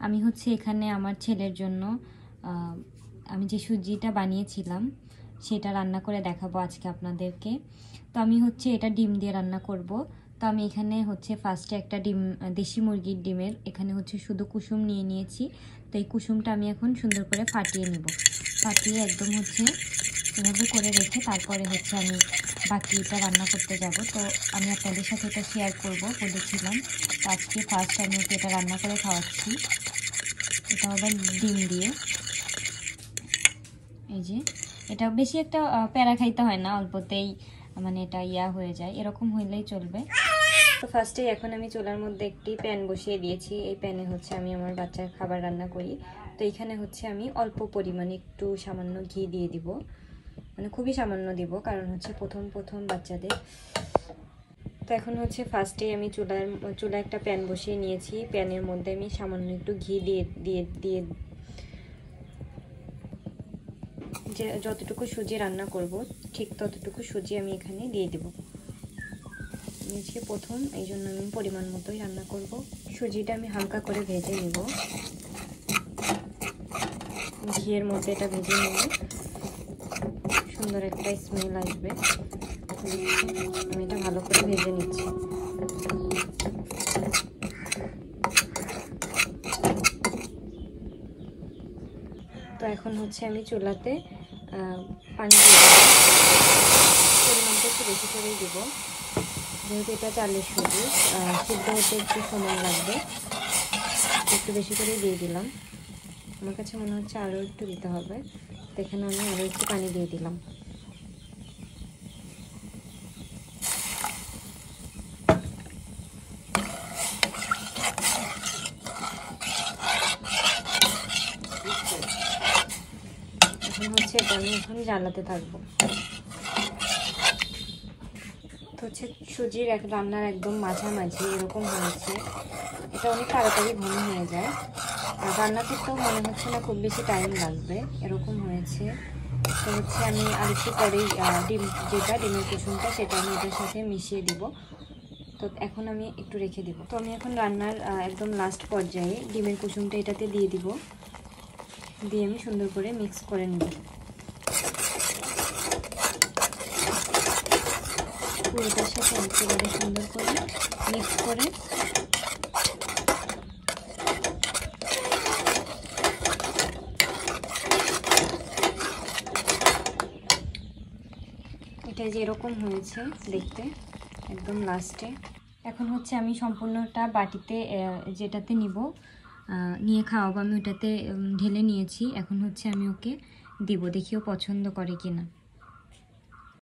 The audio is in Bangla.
আমি হচ্ছে এখানে আমার ছেলের জন্য আমি যে সুজিটা বানিয়েছিলাম সেটা রান্না করে দেখাবো আজকে আপনাদেরকে। তো আমি হচ্ছে এটা ডিম দিয়ে রান্না করব। তো আমি এখানে হচ্ছে ফার্স্টে একটা ডিম, দেশি মুরগির ডিমের এখানে হচ্ছে শুধু কুসুম নিয়ে নিয়েছি। তো এই কুসুমটা আমি এখন সুন্দর করে ফাটিয়ে নিব। ফাটিয়ে একদম হচ্ছে এভাবে করে রেখে তারপরে হচ্ছে আমি বাকিটা রান্না করতে যাব। তো আমি আপনাদের সাথে এটা শেয়ার করব বলেছিলাম। তো আজকে ফার্স্ট আমি ওকে এটা রান্না করে খাওয়াচ্ছি, এটা আবার ডিম দিয়ে। এই যে এটা বেশি একটা প্যারা খাইতে হয় না, অল্পতেই মানে এটা হয়ে যায়, এরকম হইলেই চলবে। তো ফার্স্টে এখন আমি চুলার মধ্যে একটি প্যান বসিয়ে দিয়েছি। এই প্যানে হচ্ছে আমি আমার বাচ্চার খাবার রান্না করি। তো এখানে হচ্ছে আমি অল্প পরিমাণে একটু সামান্য ঘি দিয়ে দিব, মানে খুবই সামান্য দিব, কারণ হচ্ছে প্রথম বাচ্চাদের। তো এখন হচ্ছে ফার্স্টে আমি চুলায় একটা প্যান বসিয়ে নিয়েছি। প্যানের মধ্যে আমি সামান্য একটু ঘি দিয়ে যে যতটুকু সুজি রান্না করব ঠিক ততটুকু সুজি আমি এখানে দিয়ে দেব। আজকে প্রথম, এই জন্য আমি পরিমাণ মতোই রান্না করব। সুজিটা আমি হালকা করে ভেজে নেব, ঘিয়ের মধ্যে এটা ভেজে নেব, সুন্দর একটা স্মেল আসবে। আমি এটা ভালো করে ভেজে নিচ্ছি। তো এখন হচ্ছে আমি চুলাতে পানি দিয়ে পরিমাণটা একটু বেশি করেই দেবো, যেহেতু এটা চালের সুজি, সিদ্ধ হতে একটু সময় লাগবে, একটু বেশি করেই দিয়ে দিলাম। আমার কাছে মনে হচ্ছে আরও একটু দিতে হবে, তো এখানে আমি আরও একটু পানি দিয়ে দিলাম। এখন হচ্ছে এটা আমি এখন জ্বালাতে থাকবো। তো হচ্ছে সুজির রান্নার একদম মাঝামাঝি এরকম হয়েছে, এটা অনেক তাড়াতাড়ি ঘন হয়ে যায়, আর রান্না করতেও মনে হচ্ছে না খুব বেশি টাইম লাগবে, এরকম হয়েছে। তো হচ্ছে আমি আরেকটু পরেই ডিমের কুসুমটা সেটা আমি এটার সাথে মিশিয়ে দিব। তো এখন আমি একটু রেখে দিব। তো আমি এখন রান্নার একদম লাস্ট পর্যায়ে ডিমের কুসুমটা এটাতে দিয়ে দিব, দিয়ে আমি সুন্দর করে মিক্স করে নেব। পুরোটার সাথে একেবারে সুন্দর করে মিক্স করে এটা যে এরকম হয়েছে দেখতে একদম লাস্টে। এখন হচ্ছে আমি সম্পূর্ণটা বাটিতে যেটাতে নিয়ে খাওয়াবো আমি ওটাতে ঢেলে নিয়েছি। এখন হচ্ছে আমি ওকে দিব, দেখিও পছন্দ করে কিনা।